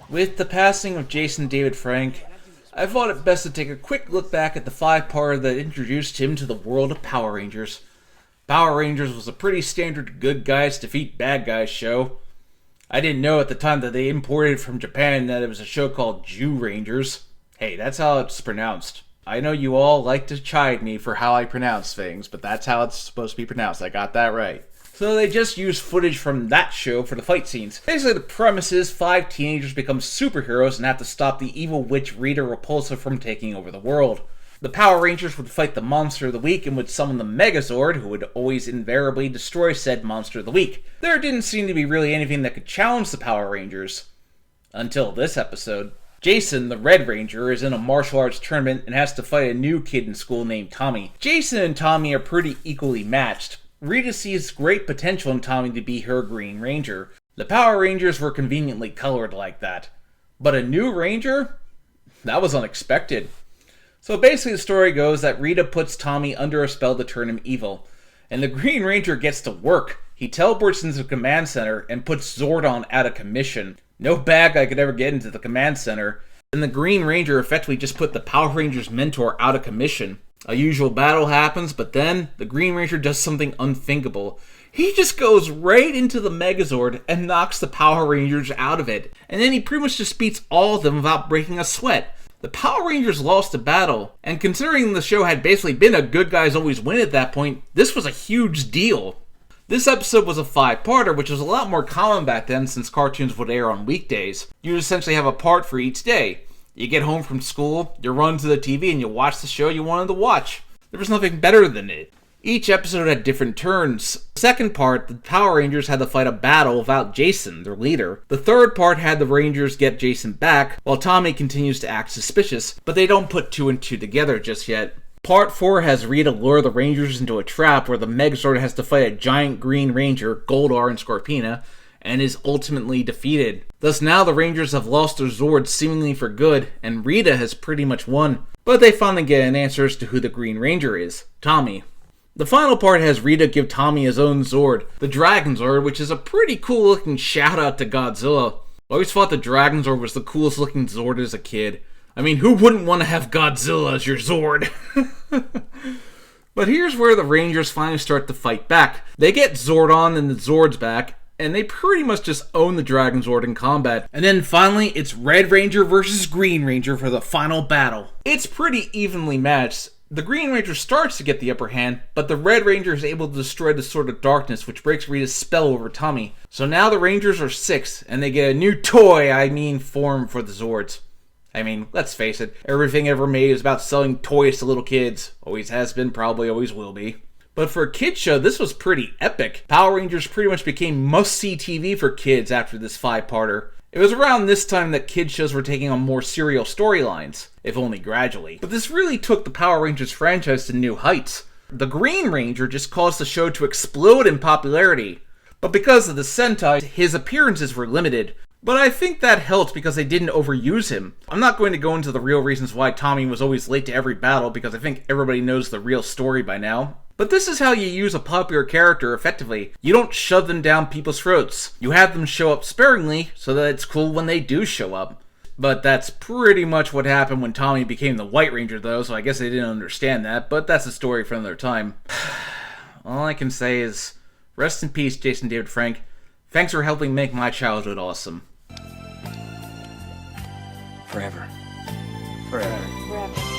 With the passing of Jason David Frank, I thought it best to take a quick look back at the five-parter that introduced him to the world of Power Rangers. Power Rangers was a pretty standard good guys defeat bad guys show. I didn't know at the time that they imported it from Japan that it was a show called Jew Rangers. Hey, that's how it's pronounced. I know you all like to chide me for how I pronounce things, but that's how it's supposed to be pronounced. I got that right. So they just used footage from that show for the fight scenes. Basically, the premise is 5 teenagers become superheroes and have to stop the evil witch Rita Repulsa from taking over the world. The Power Rangers would fight the Monster of the Week and would summon the Megazord, who would always invariably destroy said Monster of the Week. There didn't seem to be really anything that could challenge the Power Rangers. Until this episode. Jason, the Red Ranger, is in a martial arts tournament and has to fight a new kid in school named Tommy. Jason and Tommy are pretty equally matched. Rita sees great potential in Tommy to be her Green Ranger. The Power Rangers were conveniently colored like that. But a new Ranger? That was unexpected. So basically the story goes that Rita puts Tommy under a spell to turn him evil. And the Green Ranger gets to work. He teleports into the command center and puts Zordon out of commission. No bad guy could ever get into the command center. And the Green Ranger effectively just put the Power Rangers' mentor out of commission. A usual battle happens, but then the Green Ranger does something unthinkable. He just goes right into the Megazord and knocks the Power Rangers out of it. And then he pretty much just beats all of them without breaking a sweat. The Power Rangers lost the battle, and considering the show had basically been a good guys always win at that point, this was a huge deal. This episode was a 5-parter, which was a lot more common back then since cartoons would air on weekdays. You'd essentially have a part for each day. You get home from school, you run to the TV, and you watch the show you wanted to watch. There was nothing better than it. Each episode had different turns. The second part, the Power Rangers had to fight a battle without Jason, their leader. The third part had the Rangers get Jason back, while Tommy continues to act suspicious, but they don't put 2 and 2 together just yet. Part 4 has Rita lure the Rangers into a trap where the Megazord has to fight a giant Green Ranger, Goldar and Scorpina, and is ultimately defeated. Thus now the Rangers have lost their Zords seemingly for good, and Rita has pretty much won. But they finally get an answer as to who the Green Ranger is, Tommy. The final part has Rita give Tommy his own Zord, the Dragon Zord, which is a pretty cool looking shout out to Godzilla. I always thought the Dragon Zord was the coolest looking Zord as a kid. I mean, who wouldn't want to have Godzilla as your Zord? But here's where the Rangers finally start to fight back. They get Zordon and the Zords back, and they pretty much just own the Dragon Zord in combat. And then finally, it's Red Ranger versus Green Ranger for the final battle. It's pretty evenly matched. The Green Ranger starts to get the upper hand, but the Red Ranger is able to destroy the Sword of Darkness, which breaks Rita's spell over Tommy. So now the Rangers are 6, and they get a new form for the Zords. I mean, let's face it, everything ever made is about selling toys to little kids. Always has been, probably always will be. But for a kid's show, this was pretty epic. Power Rangers pretty much became must-see TV for kids after this 5-parter. It was around this time that kid shows were taking on more serial storylines, if only gradually. But this really took the Power Rangers franchise to new heights. The Green Ranger just caused the show to explode in popularity. But because of the Sentai, his appearances were limited. But I think that helped because they didn't overuse him. I'm not going to go into the real reasons why Tommy was always late to every battle because I think everybody knows the real story by now. But this is how you use a popular character effectively. You don't shove them down people's throats. You have them show up sparingly so that it's cool when they do show up. But that's pretty much what happened when Tommy became the White Ranger though, so I guess they didn't understand that, but that's a story for another time. All I can say is, rest in peace, Jason David Frank. Thanks for helping make my childhood awesome. Forever. Forever.